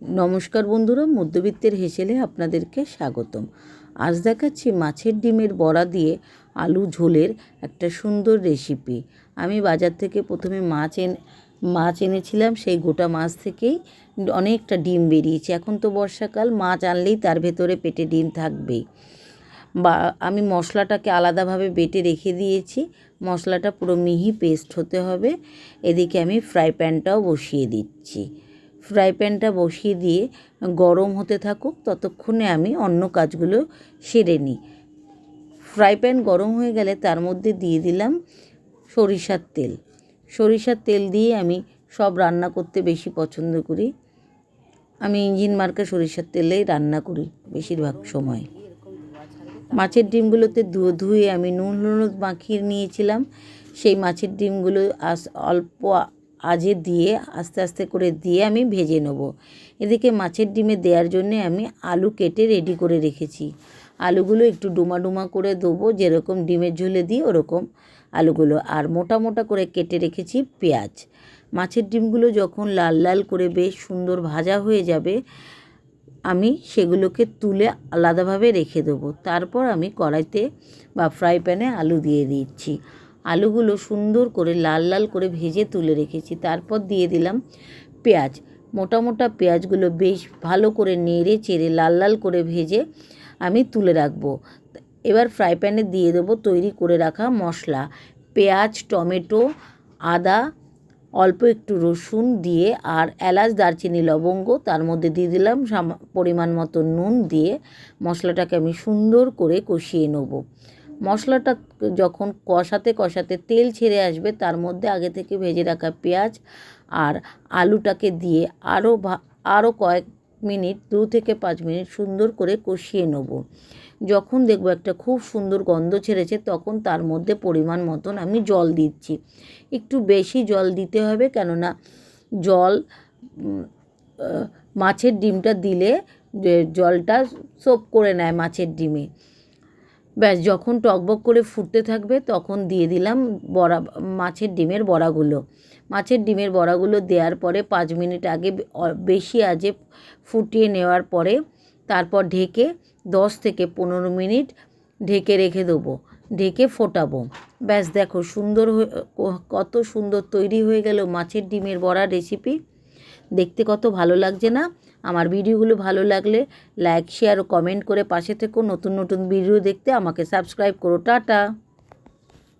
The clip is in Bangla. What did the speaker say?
नमस्कार बंधुरा मध्यबित्तेर हेसेले आपनादेरके स्वागतम। आज देखाচ্ছি माछेर डिमेर बड़ा दिए आलू झोलेर एक सुंदर रेसिपि। आमी बाजार थेके प्रथमे माछ এনেছিলাম। সেই গোটা মাছ থেকেই অনেকটা ডিম বেরিয়েছে। এখন তো বর্ষাকাল, মাছ আনলেই তার ভেতরে পেটে ডিম থাকবেই। বা আমি মশলাটাকে আলাদাভাবে বেটে রেখে দিয়েছি। মশলাটা পুরো মিহি পেস্ট হতে হবে। এদিকে আমি ফ্রাই প্যানটাও বসিয়ে দিচ্ছি। ফ্রাই প্যানটা বসিয়ে দিয়ে গরম হতে থাকুক, ততক্ষণে আমি অন্য কাজগুলো সেরে নিই। ফ্রাই প্যান গরম হয়ে গেলে তার মধ্যে দিয়ে দিলাম সরিষার তেল। সরিষার তেল দিয়ে আমি সব রান্না করতে বেশি পছন্দ করি। আমি ইঞ্জিন মার্কা সরিষার তেলেই রান্না করি বেশিরভাগ সময়। মাছের ডিমগুলোতে ধুয়ে আমি নুন হলুদ মাখিয়ে নিয়েছিলাম। সেই মাছের ডিমগুলো অল্প আজে দিয়ে আস্তে আস্তে করে দিয়ে আমি ভেজে নেব। এদিকে মাছের ডিমে দেওয়ার জন্য আমি আলু কেটে রেডি করে রেখেছি। আলুগুলো একটু ডুমা ডুমা করে দেবো, যেরকম ডিমের ঝোলে দিই ওরকম আলুগুলো। আর মোটা মোটা করে কেটে রেখেছি পেঁয়াজ। মাছের ডিমগুলো যখন লাল লাল করে বেশ সুন্দর ভাজা হয়ে যাবে, আমি সেগুলোকে তুলে আলাদাভাবে রেখে দেবো। তারপর আমি কড়াইতে বা ফ্রাই প্যানে আলু দিয়ে দিচ্ছি। আলুগুলো সুন্দর করে লাল লাল করে ভেজে তুলে রেখেছি। তারপর দিয়ে দিলাম পেঁয়াজ। মোটা মোটা পেঁয়াজগুলো বেশ ভালো করে নেড়ে চেড়ে লাল লাল করে ভেজে আমি তুলে রাখবো। এবার ফ্রাই প্যানে দিয়ে দেবো তৈরি করে রাখা মশলা। পেঁয়াজ, টমেটো, আদা, অল্প একটু রসুন দিয়ে আর এলাচ, দারচিনি, লবঙ্গ, তার মধ্যে দিয়ে দিলাম পরিমাণ মতো নুন দিয়ে মশলাটাকে আমি সুন্দর করে কষিয়ে নেব। মশলাটা যখন কষাতে কষাতে তেল ছেড়ে আসবে, তার মধ্যে আগে থেকে ভেজে রাখা পেঁয়াজ আর আলুটাকে দিয়ে আরও কয়েক মিনিট 2 থেকে 5 মিনিট সুন্দর করে কষিয়ে নেব। যখন দেখব একটা খুব সুন্দর গন্ধ ছেড়েছে, তখন তার মধ্যে পরিমাণ মতন আমি জল দিচ্ছি। একটু বেশি জল দিতে হবে, কেননা জল মাছের ডিমটা দিলে জলটা সোপ করে নেয় মাছের ডিমে। ব্যাস, যখন টকবক করে ফুটতে থাকবে তখন দিয়ে দিলাম মাছের ডিমের বড়াগুলো। মাছের ডিমের বড়াগুলো দেওয়ার পরে 5 মিনিট আগে বেশি আঁচে ফুটিয়ে নেওয়ার পরে তারপর ঢেকে 10 থেকে 15 মিনিট ঢেকে রেখে দেবো। ঢেকে ফোটাবো। ব্যাস দেখো কত সুন্দর তৈরি হয়ে গেল মাছের ডিমের বড়া রেসিপি। দেখতে কত ভালো লাগছে না? আমার ভিডিওগুলো ভালো লাগলে লাইক, শেয়ার ও কমেন্ট করে পাশে থেকো। নতুন নতুন ভিডিও দেখতে আমাকে সাবস্ক্রাইব করো। টাটা।